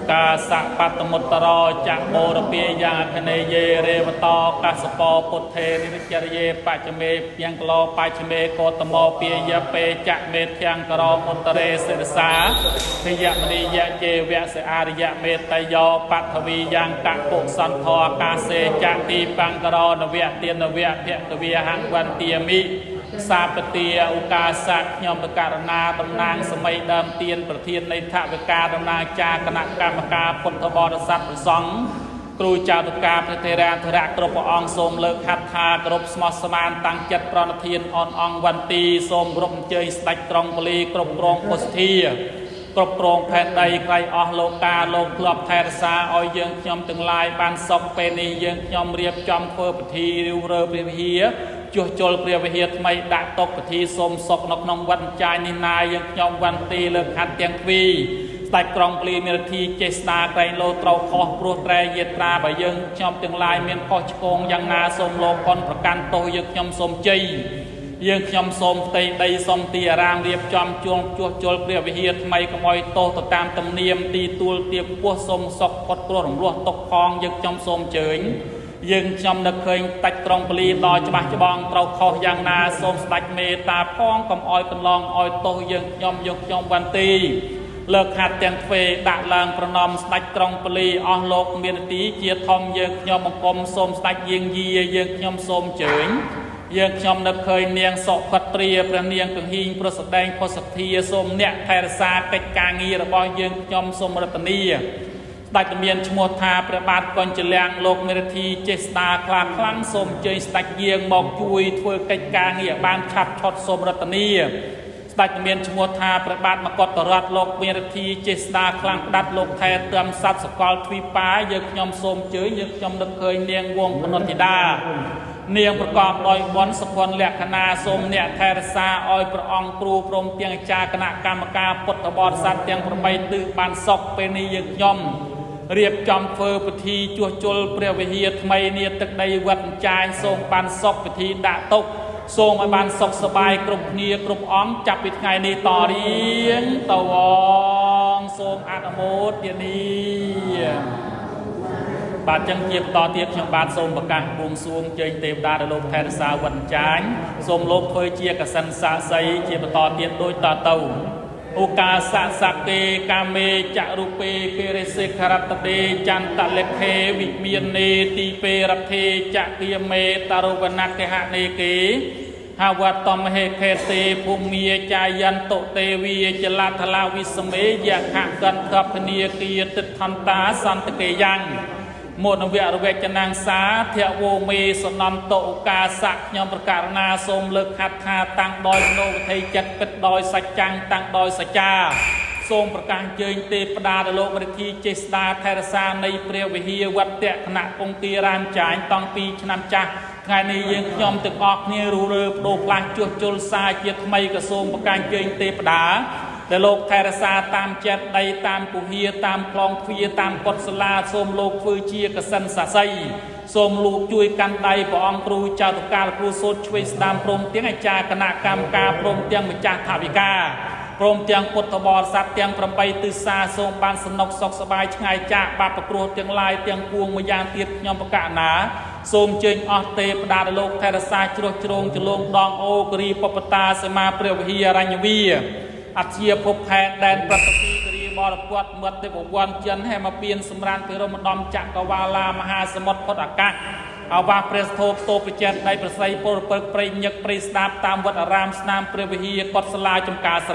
กาสะปัตตมุตตรจักโมรเปียยังคเนเยเรวตอกาสปอปุเทนิจเยปัจเมยังกลอปัจเมโกตมอเปียเปจักเมทยังกรอมุตเรศิรสาพิยมณียะเจเวสอาริยเมตยอปัทวียังกะปุสันทอกาเสจักตีปังกรอนเวเตียนเวเพตเวหังวันเตียมิสาปเตียอุกาสักยมประการนาตำนางสมัยเดิมเตียนประเทียนในทวิกาตำนางจากคณะกรรมการพุทธบริษัทสองครูเจ้าตุกาพระเทราธระกรบองสมเลิกขัดทากรบสมสมานตั้งจัดประนเทียนอ่อนองวันตีสมรบเจยสตัดตรองปลีกรบกรองโพสเทียกรบกรองแผ่นใดใครอโลกาโลกลบแทรสาออยยังยมตึงลายบานศพเป็นยังยมเรียบจอมเฟื่อปทีริวเรือเรียบเฮียจุจลเปรียบเฮียทไม่ดักตกปทีสมศกนกนองวันใจนินายยังยมวันตีเลิกขัดเตียงวีใต้กรองปลีเมรทีเจสนาไกรโลตรคอปรวดแรเยตราใบยังยมตึงลายเมียนคอชโกงยังนาสมโลกอนประกันโตยังยมสมจียังยมสมเตยได้สมตีรามเรียบจอมจวงจุจลเปรียบเฮียทไม่ขโมยโตตามตำเนียมตีตัวเตียบพวกสมศกพดกลัวของรัวตกคลองยังยมสมเฉยยังจำนึกเคยตัดตรองปลีดอยจะมาจะบองเราขอยังนาสมสตัดเมตาพ้องกำอ้อยเป็นลองอ้อยโตยังยมวันตีเลิกหัดเตียงเฟด่าลางประนอมสตัดตรองปลีอโลกเมียนตีเจียทอมยังยมกรมสมสตัดยังยียังยมสมเฉยยังจำนึกเคยเนียงสอบขัดเตรียประเนียงกังหิงประแสดงพอสักทีสมเนี่ยไทยศาสตร์กางงีระบอยยังยมสมรัตนีได้ตะเมียนชโมธาประบาดก่อนจะเลี้ยงโลกเมรทีเจสตาคลาคลังสมเจยสตักเยียงมอกจุยทเวกิจการเงียบานฉับช็อตสมรัตนีสตักเมียนชโมธาประบาดมากอตรัดโลกเมรทีเจสตาคลังดัดโลกไทยเติมซับสกอลทวีป้ายึกยมสมเจยยึกยมดักเคยเนียงวงพนธิดาเนียงประกอบโดยบอนสกุลแหลกคณาสมเนี่ยไทยซาออยประองครูพรมเตียงจาคณะกรรมการพุทธบริษัทเตียงประใบตื้อบานศกเป็นนิยึกยมเรียบจอมเฟอร์ปทีจั่วจลเปรียวเฮียทำไมเนี่ยตึกใดวัดใจทรงบานศกปทีดะตกทรงมาบานศกสบายกรุบเนียกรุบอ้อมจับปิดไงในต่อเรียงตะวองทรงอาตโมดเดียนี้บาดจังเกียบต่อเทียบช่างบาดทรงประกาศบวงสรวงเจยเตมดาดโลกแทนสาวันจานทรงโลกเคยเจียกับสันสะไซเจียบต่อเทียบโดยต่อเต่าโอกาสสักเตกาเมจะรูเปเกเรเสคารัตเตจันตะเลเพวิเมียนเนตีเปรัตเทจะเกียเมตารุวนักเทหะเนเกหาวัตตมเหเคเตภูมิจายันโตเตวีจลาทลาวิสเมยะขะกันทัพเนียกียติทันตาสันตเกยังโมนเวรเวจนางสาเทวโวเมสนันโตกาสักยมประการนาสมเลิกหัดทาตั้งดอยโนไทยจัดเป็ดดอยสัจจังตั้งดอยสัจจาทรงประการเจยเตปดาโลกบริทีเจสตาไทยศาในเปรียววิเฮียวัดเตะขณะองตีรามจ่ายต้องปีชนำจักไงในยังยมตึกออกเนี่ยรู้เรือโดพลางจุดจุลสายเจียทไม่กระทรวงประการเจยเตปดาแต่โลกไทยศาตามเจ็ดใดตามกุเฮียตามคลองเฟียตามกฎสลาสมโลกฟืเชียกสันสะไซสมลูกจุยกันใดปองครูเจ้าตุการครูโซช่วยตามพรมเตียงอาจารย์คณะกรรมการพรมเตียงมิจฉาทาวิกาพรมเตียงพุทธบริษัทเตียงประไปตือซาทรงบานสนกศกสบายชายจ่าบาปประกรวดเตียงลายเตียงพวงมายางเตียยมประกาศหนาทรงเจงอเตปดาโลกไทยศาจรจรงจลงดองโอกรีปปตาสมาเปรียวเฮียรัญวีอัจเชียพบแพทย์แดนประตีกรีมรกตเมื่อเทพวันจันให้มาเปลี่ยนสมรานเทรมดอมจักรวาลามหาสมุทรพอดอากาศเอาว่าเปรสโทโตปิเจตในประไซโปรเปิดปริญญกปริสตาบตามวัดอารามสนามเปรียวเฮียกอดสลายจมกาแส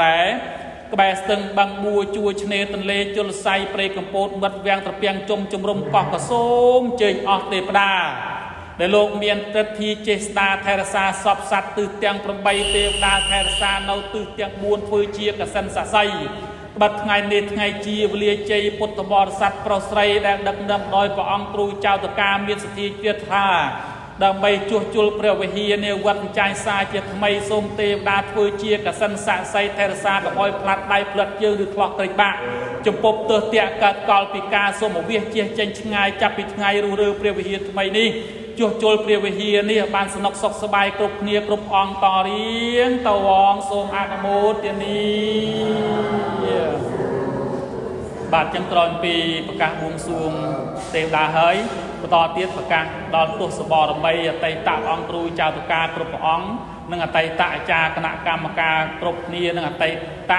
กระแบสตึงบางบัวจูชเนตันเลจุลไซเปรกัมโปดมัดแวงตะเปียงจมรมกอกกระโซมเจยออกเตปดาในโลกเมียนตทีเจสตาไทรซาสอบสัตตื่นเตียงประใบเตวดาไทรซาเนาตื่นเตียงบุญฟืเชียกับสันสะไซบัดไงเนตไงจีวเลียเจพุทธบริษัทโปรไซแดงดักดำโดยพระองค์ครูเจ้าตะการเมียนสถิเกียรติาดังใบจุจุลเปรียวเฮียเนวัดใจซาเจตไมสมเตวดาฟืเชียกับสันสะไซไทรซากับอ้อยพลัดได้พลัดเยือหรือคลอกตริบะจมปบเตอเตียกัดกอลปิกาสมเวียเจียเจนชงายจับปิดไงรูเรือเปรียวเฮียทำไมนี่จุจลเปรียวเฮียนี่บานสนกศกสบายกรุบเนียกรุบอ่องต่อเรียงตะวองทรงอาณโมดเดียนี้ បាទចឹងក្រោយពីប្រកាសបួងសួងទេវតាហើយបន្តទៀតប្រកាសដល់ទស្សបរមីអតីតអង្គគ្រូចៅតុការគ្រប់ព្រះអង្គនិងអតីតអាចារ្យគណៈកម្មការគ្រប់គ្នានិងអតីត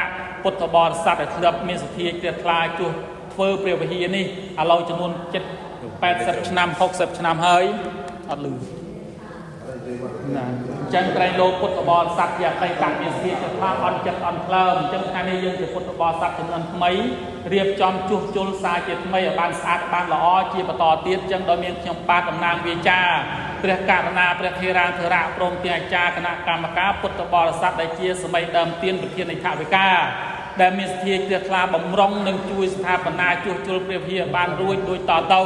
ពុទ្ធបរិស័ទដែលធ្លាប់មានសទ្ធាជ្រះថ្លាជួសធ្វើព្រះវិហារនេះឥឡូវចំនួន80ឆ្នាំ60ឆ្នាំហើយអត់លឺណាអញ្ចឹងក្រែងលោកពុទ្ធបរិស័ទជាអតីតមានសទ្ធាជ្រះថ្លាអន់ចិត្តអន់ក្លើមអញ្ចឹងថ្ងៃនេះយើងជាពុទ្ធបរិស័ទចំនួនថ្មីរៀបចំជួសជុលសារជាថ្មីឲ្យបានស្អាតបានល្អជាបន្តទៀតអញ្ចឹងដោយមានខ្ញុំបាទតំណាងវាចាព្រះករុណាព្រះធេរាធរៈព្រមទាំងអាចារ្យគណៈកម្មការពុទ្ធបរិស័ទដែលជាសម័យដើមទានប្រធាននៃថវិកាដែលមានសទ្ធាជ្រះថ្លាបំរុងនិងជួយស្ថាបនាជួសជុលព្រះវិហារបានរួចដូចតទៅ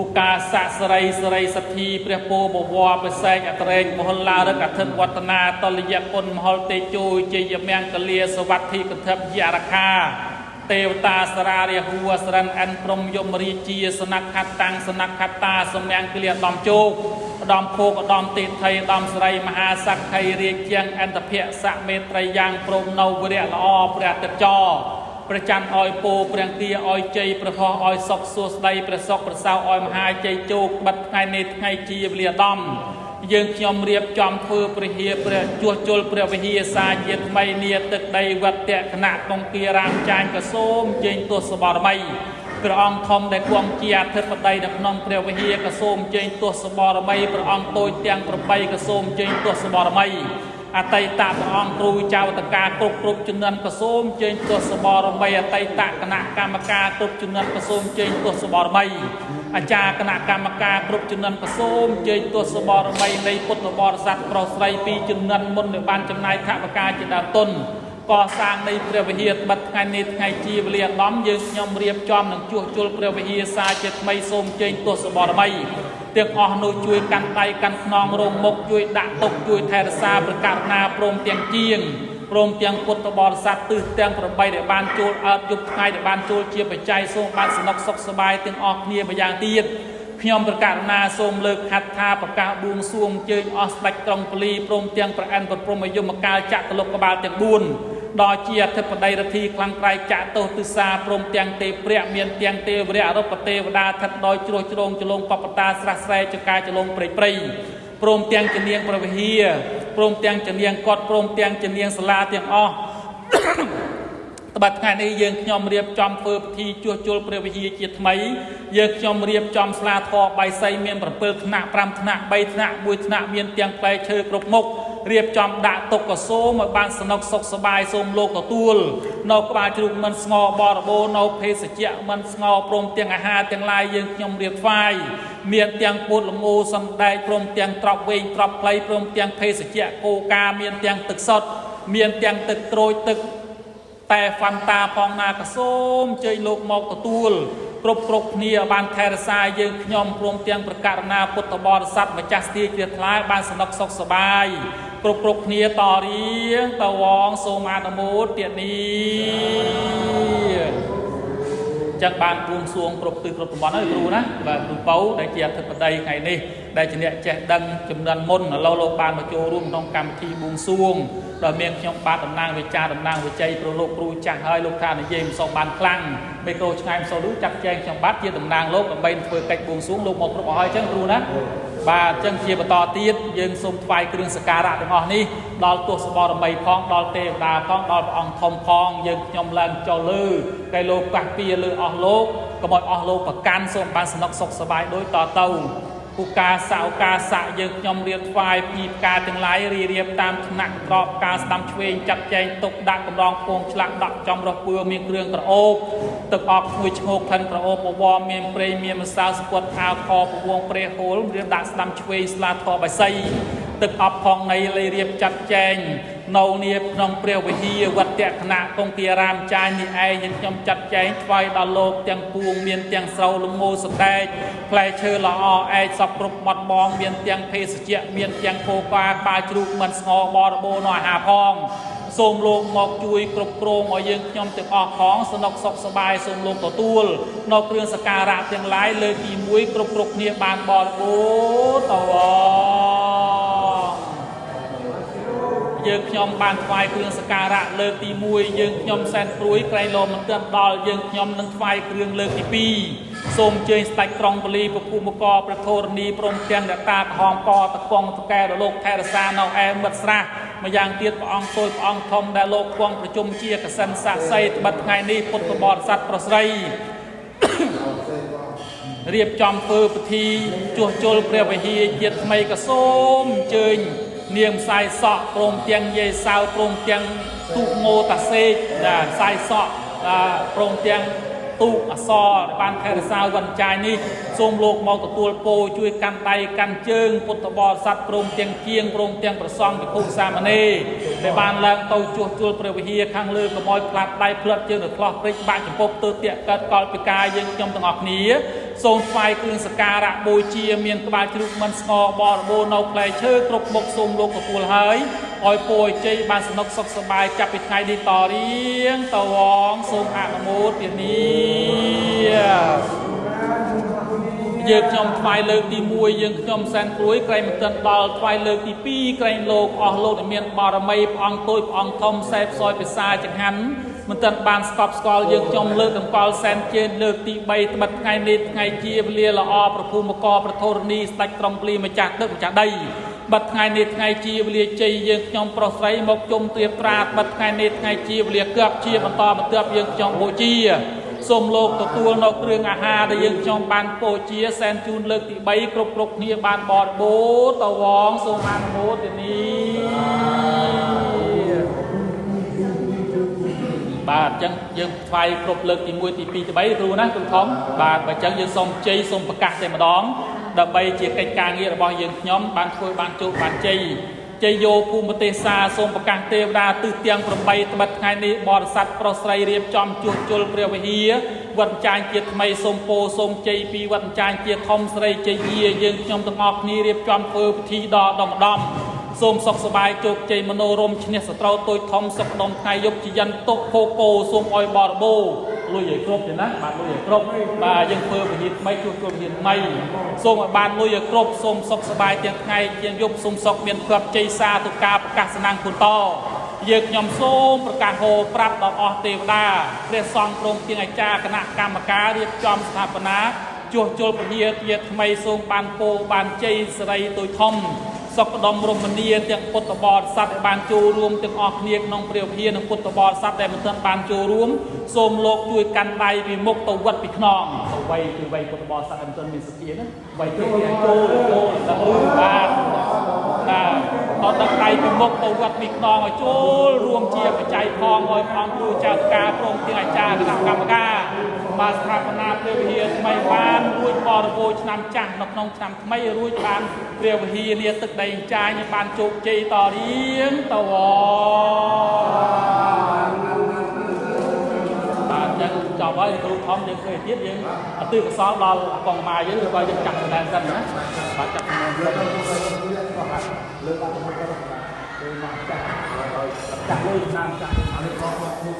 ឧកាសៈសរីសរីសទ្ធីព្រះពោបវរពិសេសអត្រេកមហលារឹកអធិវឌ្ឍនាតលយគុណមហលទេជោជយមង្គលាសវត្ថិកថិបយរខាទេវតាសរារិហួសរិនអិនព្រំយមរាជាសនខតាំងសនខតាសមង្គលាដំជោគឧត្តមភោគឧត្តមទេថៃឧត្តមស្រីមហាសក្ខីរាជាងអន្តភៈសមេត្រីយ៉ាងព្រមនៅវរៈល្អព្រះទឹកចរព្រះច័ន្ទឲ្យពោព្រះទាឲ្យជ័យព្រះហោះឲ្យសុខសួស្ដីព្រះសុខព្រះសៅឲ្យមហាជ័យជោគបិទថ្ងៃនេះថ្ងៃជាវេលាដំយើងខ្ញុំរៀបចំធ្វើព្រះវិហារព្រះជួសជុលព្រះវិហារសាជាថ្មីនាទឹកដីវត្តៈគណៈកង្គីរាមចាញ់ក៏សូមជើញទស្សបរមីព្រះអង្គធំដែលគង់ជាអធិបតីនៅក្នុងព្រះវិហារក៏សូមជើញទស្សបរមីព្រះអង្គតូចទាំង8ក៏សូមជើញទស្សបរមីអតីតព្រះអង្គគ្រូចៅតកាគ្រប់ជំនាន់ក៏សូមជើញទស្សបរមីអតីតគណៈកម្មការគ្រប់ជំនាន់ក៏សូមជើញទស្សបរមីអាចារ្យគណៈកម្មការគ្រប់ជំនាន់ក៏សូមជើញទស្សបរមីនៃពុទ្ធបរិស័ទប្រុសស្រីពីជំនាន់មុនដែលបានចំណាយថវិកាជាដើមទុនកសាងនៃព្រះវិហារបិទថ្ងៃនេះថ្ងៃជាវេលាដំយើងខ្ញុំរៀបចំនឹងជួសជុលព្រះវិហារសាជាថ្មីសូមជើញទស្សបរមីទាំងអស់នោះជួយកាន់ដៃកាន់ខ្នងរោងមុខជួយដាក់ទុកជួយថែរក្សាព្រះករុណាព្រមទាំងជាងព្រមទាំងពុទ្ធបរិស័ទទិសទាំង8ដែលបានចូលអើតយប់ថ្ងៃដែលបានចូលជាបច្ច័យសូមបានសំណុកសុខសប្បាយទាំងអស់គ្នាម្យ៉ាងទៀតខ្ញុំព្រះករុណាសូមលើកហត្ថថាប្រកាសបួងសួងជើញអស់ស្ដេចក្រុងពលីព្រមទាំងព្រះអិនព្រមយមកាលចតុលោកបាលទាំង4ដល់ជាអធិបតីរទ្ធីខ្លាំងក្រៃចតុទិសាព្រមទាំងទេព្រះមានទាំងទេវរៈរុក្ខទេវតាថិតដោយជ្រោះជ្រងចលងបបតាស្រះស្រែចកាចលងព្រៃព្រមទាំងជំនាញព្រះវិហារព្រមទាំងជំនាញកត់ព្រមទាំងជំនាញសាលាទាំងអស់ត្បិតថ្ងៃនេះយើងខ្ញុំរៀបចំធ្វើពិធីជួសជុលព្រះវិហារជាថ្មីយើងខ្ញុំរៀបចំស្លាធម៌បាយសីមាន7ថ្នាក់5ថ្នាក់3ថ្នាក់1ថ្នាក់មានទាំងផ្លែឈើគ្រប់មុខរៀបចំដាក់ទុកក៏សូមឲ្យបានសនុកសុខសប្បាយសូមលោកទទួលនៅក្បាលជ្រូកមិនស្ងោបរបោនៅភេសជ្ជៈមិនស្ងោព្រមទាំងអាហារទាំងឡាយយើងខ្ញុំរៀបថ្វាយមានទាំងពុតលងូសំដែកព្រមទាំងត្រប់វែងត្រប់ខ្លីព្រមទាំងភេសជ្ជៈគោកាមានទាំងទឹកសុទ្ធមានទាំងទឹកក្រូចទឹកតែហ្វាន់តាផងណាក៏សូមជ័យលោកមកទទួលគ្រប់គ្នាបានថែរក្សាយើងខ្ញុំព្រមទាំងប្រកាសណាពុទ្ធបរិស័ទម្ចាស់ស្ទាជ្រះថ្លាបានសនុកសុខសប្បាយគ្រប់គ្នាតរៀងតវងសូមអនុមោទនាចឹងបានបួងសួងគ្រប់ទិសគ្រប់តំបន់ហើយគ្រូណាបាទគ្រូពៅដែលជាអធិបតីថ្ងៃនេះដែលជាអ្នកចេះដឹងចំនួនមុនឥឡូវលោកបានមកចូលរួមក្នុងកម្មវិធីបួងសួងដោយមានខ្ញុំបាទតំណាងវិចារតំណាងវិជ័យព្រោះលោកគ្រូចាស់ហើយលោកថានិយាយមិនសូវបានខ្លាំងមេក្រូឆ្ងាយមិនសូវឮចាត់ចែងខ្ញុំបាទជាតំណាងលោកដើម្បីធ្វើកិច្ចបួងសួងលោកមកគ្រប់អស់ហើយចឹងគ្រូណាបាទអញ្ចឹងជាបន្តទៀតយើងសូមថ្វាយគ្រឿងសក្ការៈទាំងអស់នេះដល់ទស្សបរមីផងដល់ទេវតាផងដល់ព្រះអង្គធំផងយើងខ្ញុំឡើងចុះលើកែលោកកាសពីលើអស់លោកកុំឲ្យអស់លោកប្រកាន់សូមបានសនុកសុខសប្បាយដូចតទៅឧកាសៈយើងខ្ញុំរៀបថ្វាយពីផ្កាទាំងឡាយរៀបតាមថ្នាក់ក្របការស្ដាំឆ្វេងចាត់ចែងទុកដាក់កម្ដងពងឆ្លាក់ដាក់ចំរស់ពឿមានគ្រឿងក្រអូបទឹកអប់ឈ្ងុយឈ្ងោកក្លិនក្រអូបបវរមានព្រៃមានម្សៅស្ពុតអាវខពវងព្រៃហូលរៀបដាក់ស្ដាំឆ្វេងស្លាធបបៃសីទឹកអប់ផងនៃលេរៀបចាត់ចែងនៅនេះក្នុងព្រះវិហារវត្តៈគណៈកង្គីរាមចាញ់នេះឯងយើងខ្ញុំចាត់ចែងថ្វាយដល់លោកទាំងពួងមានទាំងស្រូវលងោសដែកផ្លែឈើល្អឯកសពគ្រប់បាត់បងមានទាំងភេសជ្ជៈមានទាំងគោកាក្បាលជ្រូកមិនស្ងោបរបោនៅអាហារផងសូមលោកមកជួយគ្រប់គ្រងឲ្យយើងខ្ញុំទាំងអស់ផងសនុកសុខសប្បាយសូមលោកទទួលនៅគ្រឿងសក្ការៈទាំងឡាយលើកទី1គ្រប់គ្នាបានបរិបូរណ៍តវ យើងខ្ញុំបានថ្វាយគ្រឿងសក្ការៈលើកទី1យើងខ្ញុំសែនព្រួយក្រែងលោមិនទាន់ដល់យើងខ្ញុំនឹងថ្វាយគ្រឿងលើកទី2សូមជើញស្ដេចក្រុងពលីពពុមកព្រះធរណីព្រមទាំងអ្នកតាក្រហមកតកងតកែរលោកថេរសានៅឯមិត្តស្រះម្យ៉ាងទៀតព្រះអង្គទូលព្រះអង្គធំដែលលោកគង់ប្រជុំជាកសិនស័ក្តិសិទ្ធិត្បិតថ្ងៃនេះពុទ្ធបរិស័ទប្រុសស្រីរៀបចំធ្វើពិធីជួសជុលព្រះវិហារជាថ្មីក៏សូមអញ្ជើញនាងផ្សាយសក់ព្រមទាំងយាយសៅព្រមទាំងទូកងោតាសេកផ្សាយសក់ព្រមទាំងទូកអសរបានថេរសាវវិនចាយនេះសូមលោកមកទទួលពរជួយកាន់ដៃកាន់ជើងពុទ្ធបរិស័ទព្រមទាំងជាងព្រមទាំងប្រសង់ភិក្ខុសាមណេរដែលបានឡើងទៅជួសជុលព្រះវិហារខាងលើកុំឲ្យផ្លាត់ដៃផ្លាត់ជើងឬផ្លោះព្រិចបាក់ចំពប់ទើតាក់កើតកលពិការយើងខ្ញុំទាំងអស់គ្នាសូមថ្វាយគ្រឿងសក្ការៈបូជាមានក្បាលជ្រូកមិនស្ងបរបូរនៅផ្លែឈើគ្រប់មុខសូមលោកទទួលហើយឲ្យពរជ័យបានសនុកសុខសប្បាយចាប់ពីថ្ងៃនេះតរៀងតវងសូមអនុមោទនាយើងខ្ញុំថ្វាយលើកទី1យើងខ្ញុំសែនព្រួយក្រែងមិនទាន់ដល់ថ្វាយលើកទី2ក្រែងលោកអស់លោកដែលមានបារមីព្រះអង្គទូចព្រះអង្គធំសេពសយពិសាចង្ហាន់មិនទាន់បានស្កប់ស្កល់យើងខ្ញុំលើកតម្កល់សែនជើងលើកទី3ត្បិតថ្ងៃនេះថ្ងៃជាវេលាល្អប្រភូមកប្រធរណីស្ដេចក្រុងពលីម្ចាស់ទឹកម្ចាស់ដីបាត់ថ្ងៃនេះថ្ងៃជាវេលាជ័យយើងខ្ញុំប្រុសស្រីមកជុំត្រៀបត្រាបាត់ថ្ងៃនេះថ្ងៃជាវេលាកើបជាបន្តបន្ទាប់យើងខ្ញុំបូជាសូមលោកទទួលនៅគ្រឿងអាហារដែលយើងខ្ញុំបានបូជាសែនជូនលើកទី3គ្រប់គ្នាបានបរិបូរណ៍តវងសូមអនុមោទនាបាទអញ្ចឹងយើងថ្វាយគ្រប់លើកទី1ទី2ទី3គ្រូណាគ្រូធំបាទបើអញ្ចឹងយើងសូមជ័យសូមប្រកាសតែម្ដងដើម្បីជាកិច្ចការងាររបស់យើងខ្ញុំបានធ្វើបានជោគបានជ័យជ័យយោភូមិទេសសាសូមប្រកាសទេវតាទិសទាំង8ត្បិតថ្ងៃនេះបរិស័ទប្រុសស្រីរៀបចំជួសជុលព្រះវិហារវត្តចាញ់ជាថ្មីសូមពោសូមជ័យពីវត្តចាញ់ជាធំស្រីជ័យយាយើងខ្ញុំទាំងអស់គ្នារៀបចំធ្វើពិធីដល់ដំដំសូមសុខសប្បាយជោគជ័យមនោរម្យឈ្នះសត្រូវតូចធំសុខដុមថ្ងៃយប់ជាយន្តតុភោគោសូមអោយបរិបូរលុយឲ្យគ្រប់ទេណាបាទលុយឲ្យគ្រប់បាទយើងធ្វើវិហារថ្មីជួសជុលវិហារថ្មីសូមឲ្យបានលុយឲ្យគ្រប់សូមសុខសប្បាយទាំងថ្ងៃទាំងយប់សូមសុខមានក្របជ័យសាទុការប្រកាសណាំងគុណតយើងខ្ញុំសូមប្រកាសហោប្រាប់ដល់អស់ទេវតាព្រះសង្ឃព្រមទាំងអាចារ្យគណៈកម្មការរៀបចំស្ថាបនាជួសជុលវិហារជាថ្មីសូមបានពោបានជ័យសិរីតូចធំសុខដុមរមនាទាំងពុទ្ធបរិស័ទដែលបានចូលរួមទាំងអស់គ្នាក្នុងព្រះវិហារនិងពុទ្ធបរិស័ទដែលមិនទាន់បានចូលរួមសូមលោកជួយកាន់ដៃពីមុខទៅវត្តពីខ្នងទៅវ័យគឺវ័យពុទ្ធបរិស័ទដែលមិនទាន់មានសទ្ធាណាវ័យគឺចូលដល់បាទតដឹកដៃពីមុខទៅវត្តពីខ្នងឲ្យចូលរួមជាបច្ច័យផងឲ្យព្រះអង្គគ្រូចៅការព្រមទាំងអាចារ្យគណៈកម្មការបានស្ថាបនាព្រះវិហារថ្មីបានរួចបរិបូរណ៍ឆ្នាំចាស់នៅក្នុងឆ្នាំថ្មីរួចបានព្រះវិហារលាទឹកដីចាញ់បានជោគជ័យតរៀងតវបាទចឹងចប់ហើយគ្រូធំយើងធ្វើទៀតយើងអតិកសលដល់កងម៉ាយើងឬក៏យើងចាក់សម្ដែងសិនណាបាទចាក់សម្ដែងលើកបានទៅមកចាក់លើឆ្នាំចាក់អានេះ